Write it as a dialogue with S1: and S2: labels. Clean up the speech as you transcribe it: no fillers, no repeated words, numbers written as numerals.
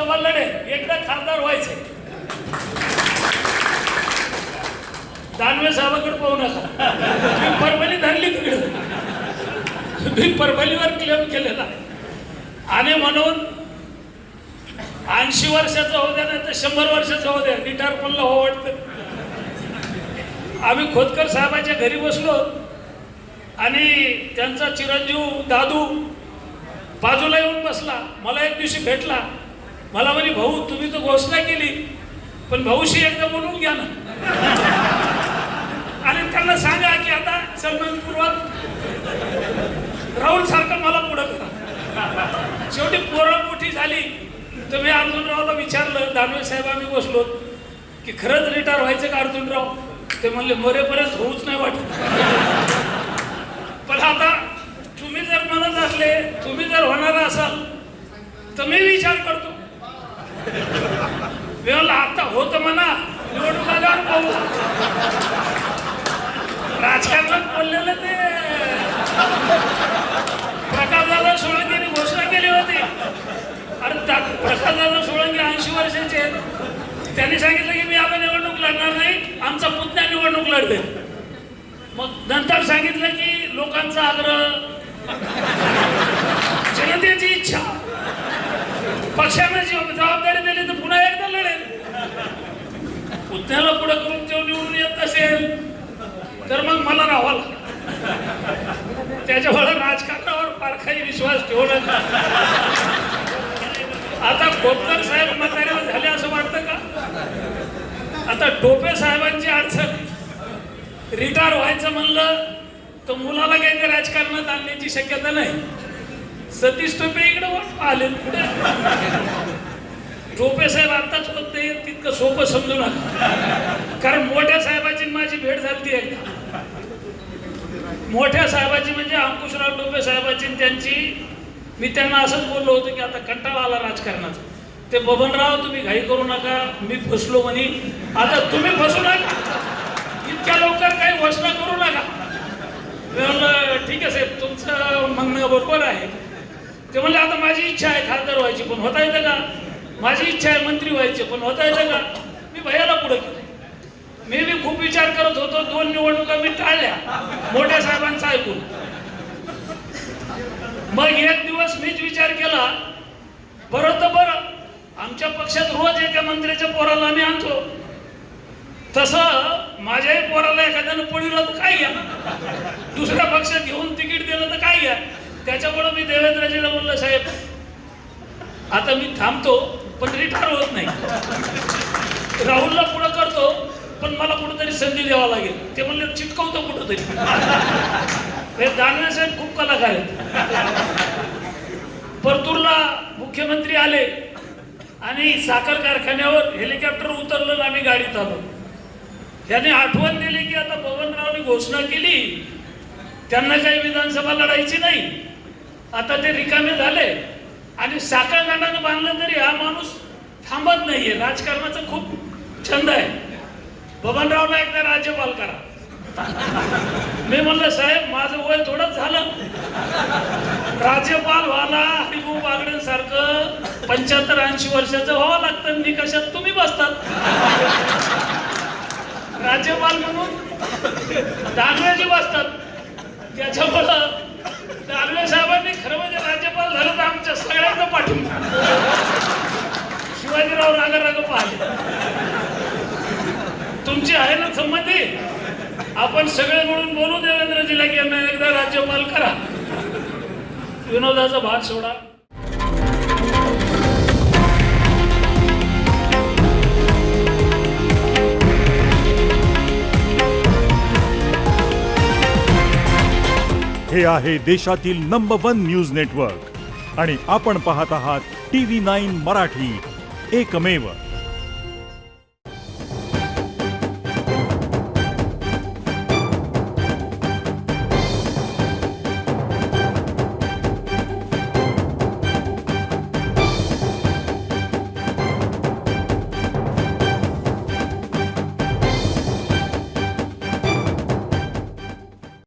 S1: सभा लढे, एकदा खासदार व्हायचे. दानवे साहेबाकडे पाहू नका, मी परभणी धरली तिकडे, मी परभणीवर क्लेम केलेला आणि म्हणून 80 वर्षाचा होऊ द्या नाही तर 100 वर्षाचा होऊ द्या, रिटायर पणला हो वाटतं. आम्ही खोतकर साहेबांच्या घरी बसलो आणि त्यांचा चिरंजीव दादू बाजूला येऊन बसला. मला एक दिवशी भेटला, मला म्हणे भाऊ तुम्ही तर घोषणा केली पण भाऊशी एकदा बोलून घ्या ना, आणि त्यांना सांगा की आता सन्मान पूर्वक राहुल सारखं मला पुढं करा. शेवटी पोरं मोठी झाली तर मी अर्जुनरावला विचारलं, दानवे साहेब आम्ही बसलो की खरंच रिटायर व्हायचं का अर्जुनराव? ते म्हणले मरेपर्यंत होऊच नाही वाटत, पण आता तुम्ही जर म्हणत असले, तुम्ही जर होणार असाल तर मी विचार करतो. मी म्हणलं आता होत म्हणा, निवडणूक आल्यावर पाहू. राजकारणात बोललेलं ते प्रकाशदादा सोळंकीने घोषणा केली होती. अरे प्रकाशदादा सोळंकी 80 वर्षाचे आहेत. त्यांनी सांगितलं की मी आता निवडणूक लढणार नाही, आमचा पुतण्या निवडणूक लढते. मग नंतर सांगितलं की लोकांचा आग्रह, जनतेची इच्छा, पक्षाने जबाबदारी दिली तर पुन्हा एकदा लढेल. पुतण्याला पुढे करून जेव्हा निवडून येत असेल तर मग मला राहावं. त्याच्यामुळे राजकारणावर फार काही विश्वास ठेवला. आता खोतकर साहेब म्हातारे झाले असं वाटतं का? आता टोपे साहेबांची अडचण, रिटायर व्हायचं म्हणलं तर मुलाला काही ते राजकारणात आणण्याची शक्यता नाही. सतीश टोपे इकडे आले पुढे. टोपे साहेब आताच होत नाही तितकं सोपं समजू नका, कारण मोठ्या साहेबाची माझी भेट झाली एकदा. मोठ्या साहेबाची म्हणजे अंकुशराव टोपे साहेबाची त्यांची, मी त्यांना असंच बोललो होतो की आता कंटाळा आला राजकारणाचा. ते बबनराव तुम्ही घाई करू नका, मी फसलो म्हणे. आता तुम्ही फसू नका, इतक्या लवकर काही घोषणा करू नका. मी म्हणलं ठीक आहे साहेब, तुमचं म्हणणं बरोबर आहे. ते म्हणले आता माझी इच्छा आहे खासदार व्हायची, पण होता येतं का? माझी इच्छा आहे मंत्री व्हायची, पण होता येतं का? मी भैयाला पुढे केलं. मी बी खूप विचार करत होतो, 2 निवडणुका मी टाळल्या मोठ्या साहेबांचं ऐकून. मग एक दिवस मीच विचार केला, बरं तर बरं, आमच्या पक्षात रोज एका मंत्र्याच्या पोराला आम्ही आणतो, तसं माझ्याही पोराला एखाद्यानं पळवलं तर काय घ्या, दुसऱ्या पक्षात घेऊन तिकीट दिलं तर काय घ्या. त्याच्यामुळे मी देवेंद्रजीला बोललो, साहेब आता मी थांबतो पण रिटायर होत नाही, राहुलला पुढं करतो पण मला कुठंतरी संधी द्यावा लागेल. ते म्हणले चिटकवतो कुठंतरी. दानवे साहेब खूप कलाकार आहेत. परतूरला मुख्यमंत्री आले आणि साखर कारखान्यावर हेलिकॉप्टर उतरलं, आम्ही गाडीत आलो. त्याने आठवण दिली की आता बबनरावनी घोषणा केली, त्यांना काही विधानसभा लढायची नाही, आता ते रिकामे झाले आणि साखर कारखाना बांधलं तरी हा माणूस थांबत नाहीये. राजकारणाचा खूप छंद आहे. बबनरावला एकदा राज्यपाल करा. मी म्हणलं साहेब माझं वय थोडंच झालं, राज्यपाल व्हायला हरिभाऊ बागडेंसारखं 75-80 वर्षाचं व्हावं लागतं. निकषात तुम्ही बसतात राज्यपाल म्हणून, दानवेजी बसतात. त्याच्यामुळं दानवे साहेबांनी खरं म्हणजे राज्यपाल झालं तर आमच्या सगळ्यांचा पाठिंबा. शिवाजीराव राग पाहिले तुमची आहे ना संमती, आपण सगळे मिळून बोलू देवेंद्रजीला की यांना एकदा राज्यपाल करा. विनोदाचा भाग सोडा.
S2: हे आहे देशातील नंबर 1 न्यूज नेटवर्क आणि आपण पाहत आहात TV9 मराठी, एकमेव.